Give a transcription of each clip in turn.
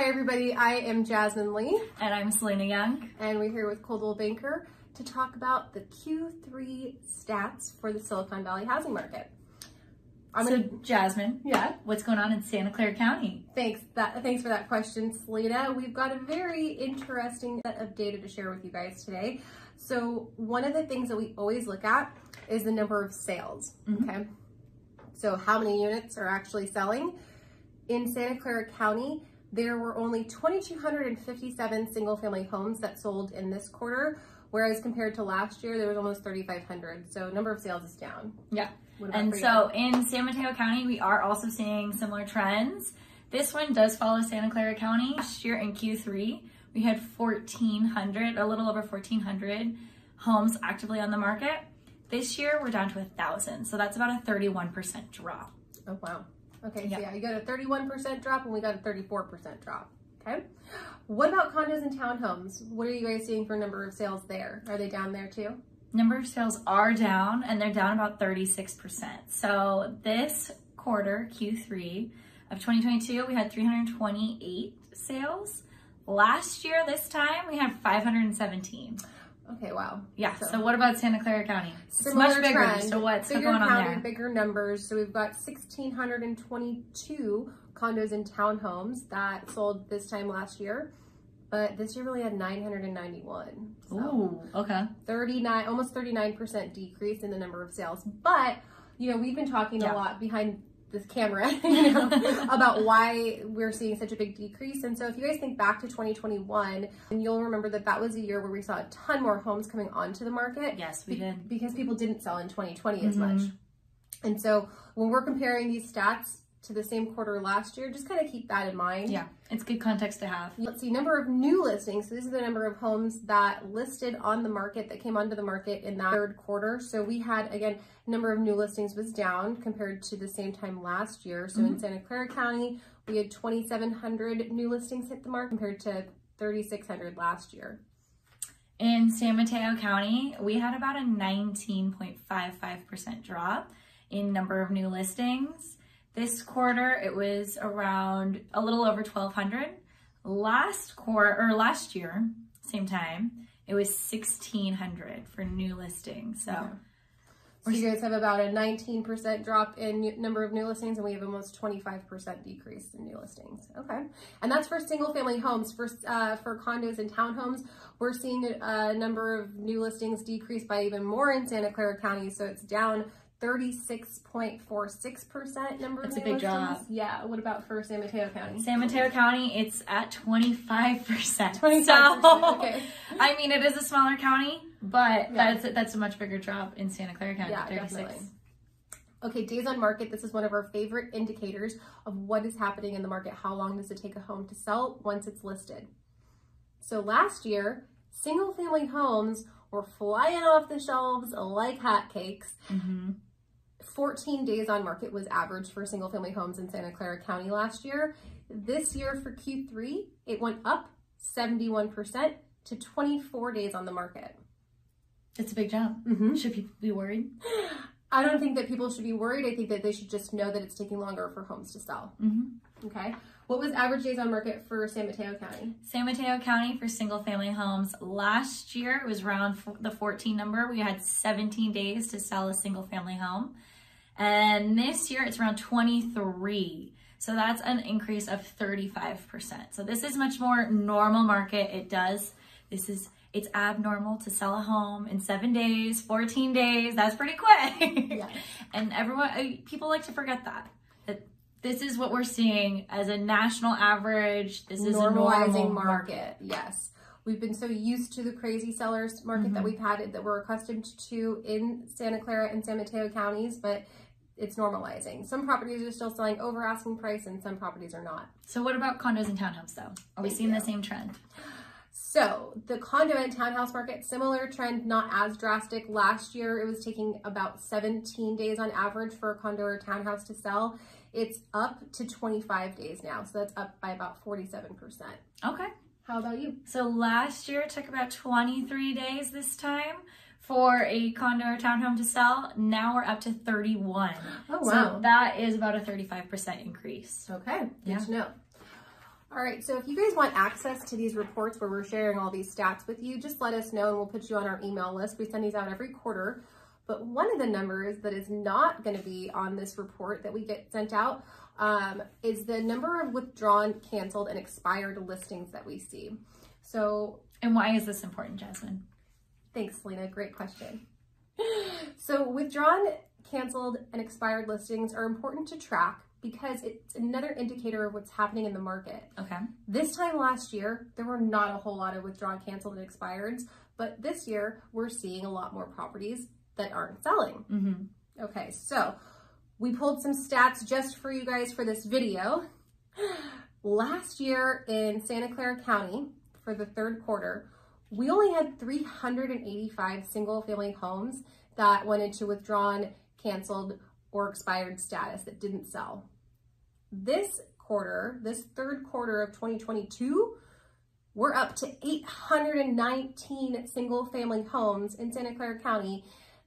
Hi everybody, I am Jasmine Lee. And I'm Selena Young. And we're here with Coldwell Banker to talk about the Q3 stats for the Silicon Valley housing market. Jasmine, what's going on in Santa Clara County? Thanks for that question, Selena. We've got a very interesting set of data to share with you guys today. So one of the things that we always look at is the number of sales, okay? So how many units are actually selling? In Santa Clara County, there were only 2,257 single-family homes that sold in this quarter, whereas compared to last year, there was almost 3,500. So number of sales is down. Yeah. And so in San Mateo County, we are also seeing similar trends. This one does follow Santa Clara County. Last year in Q3, we had 1,400, a little over 1,400 homes actively on the market. This year, we're down to 1,000. So that's about a 31% drop. Oh, wow. Okay, so yeah, you got a 31% drop and we got a 34% drop, okay? What about condos and townhomes? What are you guys seeing for number of sales there? Are they down there too? Number of sales are down and they're down about 36%. So this quarter, Q3 of 2022, we had 328 sales. Last year, this time, we had 517. Okay, wow. Yeah, so what about Santa Clara County? It's much bigger, trend. so what's bigger going on county, there? Bigger numbers. So we've got 1,622 condos and townhomes that sold this time last year, but this year we only had 991. So ooh, okay. Almost 39% decrease in the number of sales. But, you know, we've been talking a lot behind this camera, about why we're seeing such a big decrease. And so if you guys think back to 2021, and you'll remember that that was a year where we saw a ton more homes coming onto the market. Yes, we did. Because people didn't sell in 2020 as much. And so when we're comparing these stats to the same quarter last year, just kind of keep that in mind. Yeah, it's good context to have. Let's see, number of new listings. So this is the number of homes that listed on the market, that came onto the market in that third quarter. So we had, again, number of new listings was down compared to the same time last year. So in Santa Clara County, we had 2,700 new listings hit the market compared to 3,600 last year. In San Mateo County, we had about a 19.55% drop in number of new listings. This quarter, it was around a little over 1,200. Last year, same time, it was 1,600 for new listings. So you guys have about a 19% drop in number of new listings, and we have almost 25% decrease in new listings. Okay, and that's for single family homes. For condos and townhomes, we're seeing a number of new listings decrease by even more in Santa Clara County. So it's down 36.46% number of new listings. That's a big drop. Yeah. What about for San Mateo County? San Mateo County, it's at 25%. 25%. So, okay. I mean, it is a smaller county, but that's a much bigger drop in Santa Clara County. Yeah, 36. definitely. Okay, days on market. This is one of our favorite indicators of what is happening in the market. How long does it take a home to sell once it's listed? So last year, single family homes were flying off the shelves like hotcakes. 14 days on market was average for single family homes in Santa Clara County last year. This year for Q3, it went up 71% to 24 days on the market. It's a big jump. Should people be worried? I don't think that people should be worried. I think that they should just know that it's taking longer for homes to sell. Okay. What was average days on market for San Mateo County? San Mateo County for single family homes last year, it was around the 14 number. We had 17 days to sell a single family home. And this year it's around 23. So that's an increase of 35%. So this is much more normal market. It's abnormal to sell a home in 7 days, 14 days. That's pretty quick. Yeah. And people like to forget that this is what we're seeing as a national average. This is normalizing a normal market. Yes. We've been so used to the crazy sellers market that we've had, that we're accustomed to in Santa Clara and San Mateo counties, but it's normalizing. Some properties are still selling over asking price and some properties are not. So what about condos and townhomes though? Are we seeing the same trend? So the condo and townhouse market, similar trend, not as drastic. Last year, it was taking about 17 days on average for a condo or townhouse to sell. It's up to 25 days now. So that's up by about 47%. Okay. How about you? So last year it took about 23 days this time for a condo or townhome to sell. Now we're up to 31. Oh, wow. So that is about a 35% increase. Okay, good to know. All right, so if you guys want access to these reports where we're sharing all these stats with you, just let us know and we'll put you on our email list. We send these out every quarter. But one of the numbers that is not going to be on this report that we get sent out is the number of withdrawn, canceled, and expired listings that we see. So, and why is this important, Jasmine? Thanks, Selena. Great question. So withdrawn, canceled, and expired listings are important to track because it's another indicator of what's happening in the market. Okay. This time last year, there were not a whole lot of withdrawn, canceled, and expireds, but this year we're seeing a lot more properties that aren't selling. Mm-hmm. Okay, so we pulled some stats just for you guys for this video. Last year in Santa Clara County, for the third quarter, we only had 385 single-family homes that went into withdrawn, canceled, or expired status that didn't sell. This quarter, this third quarter of 2022, we're up to 819 single-family homes in Santa Clara County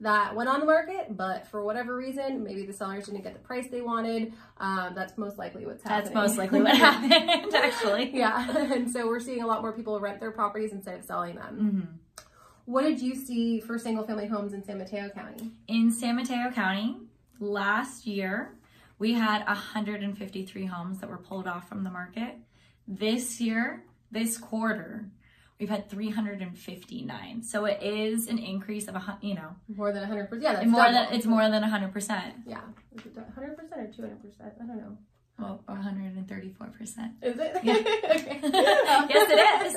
that went on the market, but for whatever reason, maybe the sellers didn't get the price they wanted. That's most likely what's happening. That's most likely what happened, actually. Yeah, and so we're seeing a lot more people rent their properties instead of selling them. Mm-hmm. What did you see for single-family homes in San Mateo County? In San Mateo County, last year, we had 153 homes that were pulled off from the market. This year, this quarter, we've had 359. So it is an increase of, more than 100%. Yeah, that's it's more than 100%. Yeah. Is it 100% or 200%? I don't know. Well, 134%. Is it? Yeah. Okay. Yes, it is.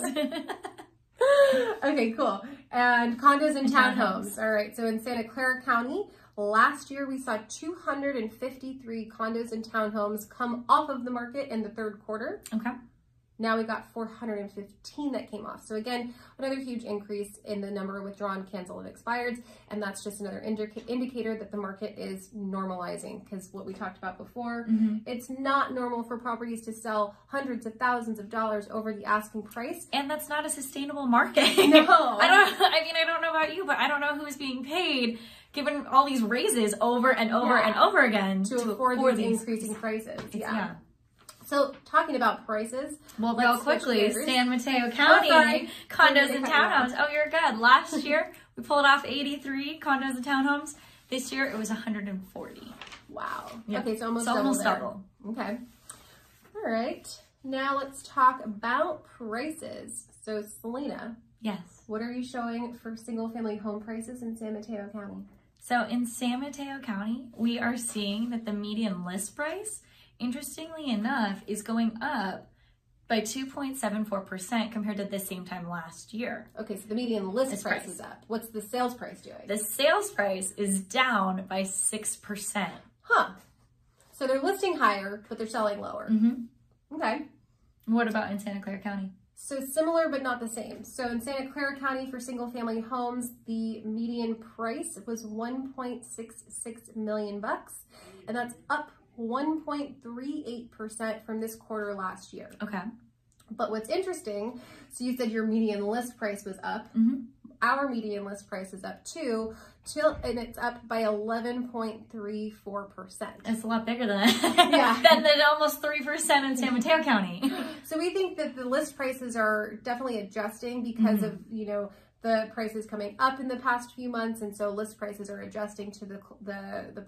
Okay, cool. And condos and townhomes. All right. So in Santa Clara County, last year we saw 253 condos and townhomes come off of the market in the third quarter. Okay. Now we got 415 that came off. So again, another huge increase in the number of withdrawn, canceled, and expireds. And that's just another indicator that the market is normalizing, because what we talked about before, it's not normal for properties to sell hundreds of thousands of dollars over the asking price. And that's not a sustainable market. No. I don't know about you, but I don't know who's being paid given all these raises over and over and over again to afford these increasing prices. Yeah. So talking about prices. Well, real quickly, San Mateo County condos and townhomes. Oh, you're good. Last year, we pulled off 83 condos and townhomes. This year, it was 140. Wow. Yep. Okay, so almost double. Okay. All right. Now let's talk about prices. So Selena. Yes. What are you showing for single family home prices in San Mateo County? So in San Mateo County, we are seeing that the median list price, interestingly enough, is going up by 2.74% compared to the same time last year. Okay, so the median list price is up. What's the sales price doing? The sales price is down by 6%. Huh. So they're listing higher, but they're selling lower. Mm-hmm. Okay. What about in Santa Clara County? So similar, but not the same. So in Santa Clara County for single family homes, the median price was $1.66 million, and that's up 1.38% from this quarter last year. Okay. But what's interesting, so you said your median list price was up. Mm-hmm. Our median list price is up too, and it's up by 11.34%. It's a lot bigger than than almost 3% in San Mateo County. So we think that the list prices are definitely adjusting because of, the prices coming up in the past few months, and so list prices are adjusting to the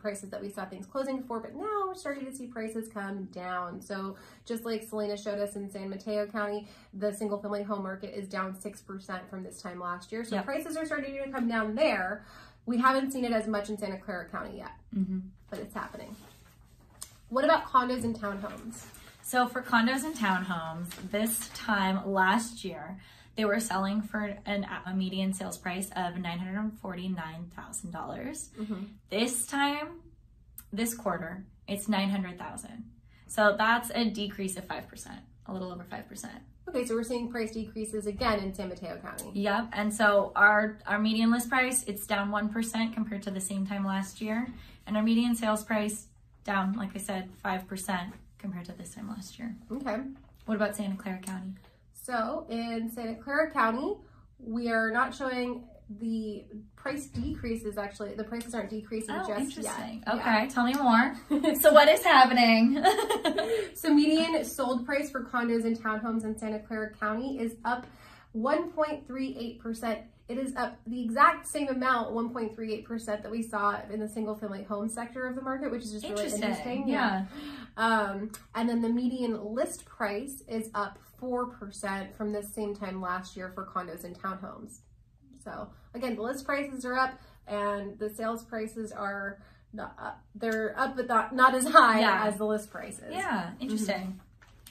prices that we saw things closing for, but now we're starting to see prices come down. So just like Selena showed us in San Mateo County, the single family home market is down 6% from this time last year. So prices are starting to come down there. We haven't seen it as much in Santa Clara County yet, but it's happening. What about condos and townhomes? So for condos and townhomes, this time last year, they were selling for a median sales price of $949,000. This time, this quarter, it's $900,000. So that's a decrease of 5%, a little over 5%. Okay, so we're seeing price decreases again in San Mateo County. Yep, and so our median list price, it's down 1% compared to the same time last year. And our median sales price down, like I said, 5% compared to this time last year. Okay. What about Santa Clara County? So in Santa Clara County, we are not showing the price decreases, actually, the prices aren't decreasing just interesting. yet. Okay, tell me more. So what is happening? So median sold price for condos and townhomes in Santa Clara County is up 1.38%. It is up the exact same amount, 1.38%, that we saw in the single family home sector of the market, which is just really interesting. Yeah. And then the median list price is up 4% from this same time last year for condos and townhomes. So again, the list prices are up and the sales prices are not up. They're up, but not as high as the list prices. Yeah, interesting.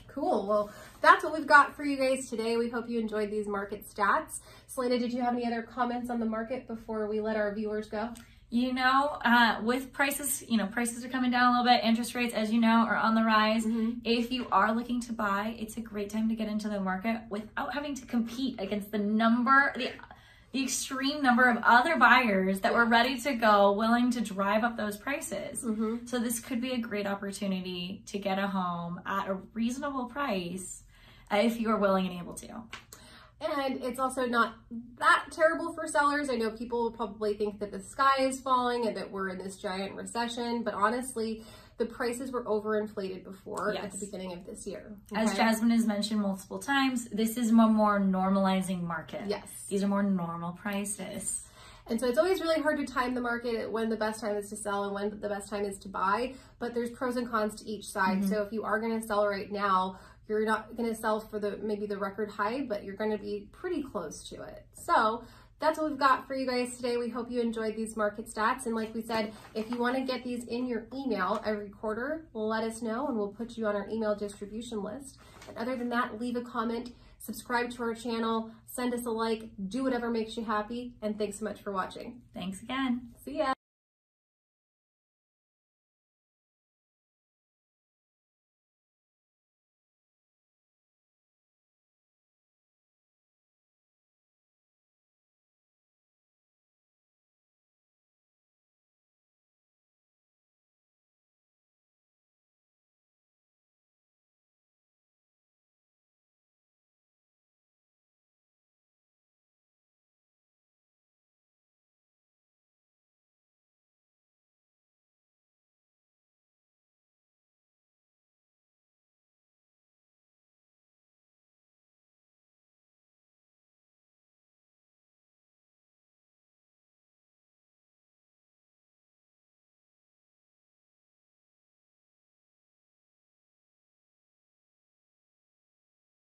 Cool. Well, that's what we've got for you guys today. We hope you enjoyed these market stats. Selena, did you have any other comments on the market before we let our viewers go? You know, with prices, prices are coming down a little bit. Interest rates, as you know, are on the rise. If you are looking to buy, it's a great time to get into the market without having to compete against the extreme number of other buyers that were ready to go, willing to drive up those prices. So this could be a great opportunity to get a home at a reasonable price if you are willing and able to. And it's also not that terrible for sellers. I know people will probably think that the sky is falling and that we're in this giant recession, but honestly, the prices were overinflated before at the beginning of this year. Okay? As Jasmine has mentioned multiple times, this is a more normalizing market. Yes. These are more normal prices. And so it's always really hard to time the market when the best time is to sell and when the best time is to buy, but there's pros and cons to each side. So if you are going to sell right now, you're not going to sell for maybe the record high, but you're going to be pretty close to it. So that's what we've got for you guys today. We hope you enjoyed these market stats. And like we said, if you want to get these in your email every quarter, let us know and we'll put you on our email distribution list. And other than that, leave a comment, subscribe to our channel, send us a like, do whatever makes you happy. And thanks so much for watching. Thanks again. See ya.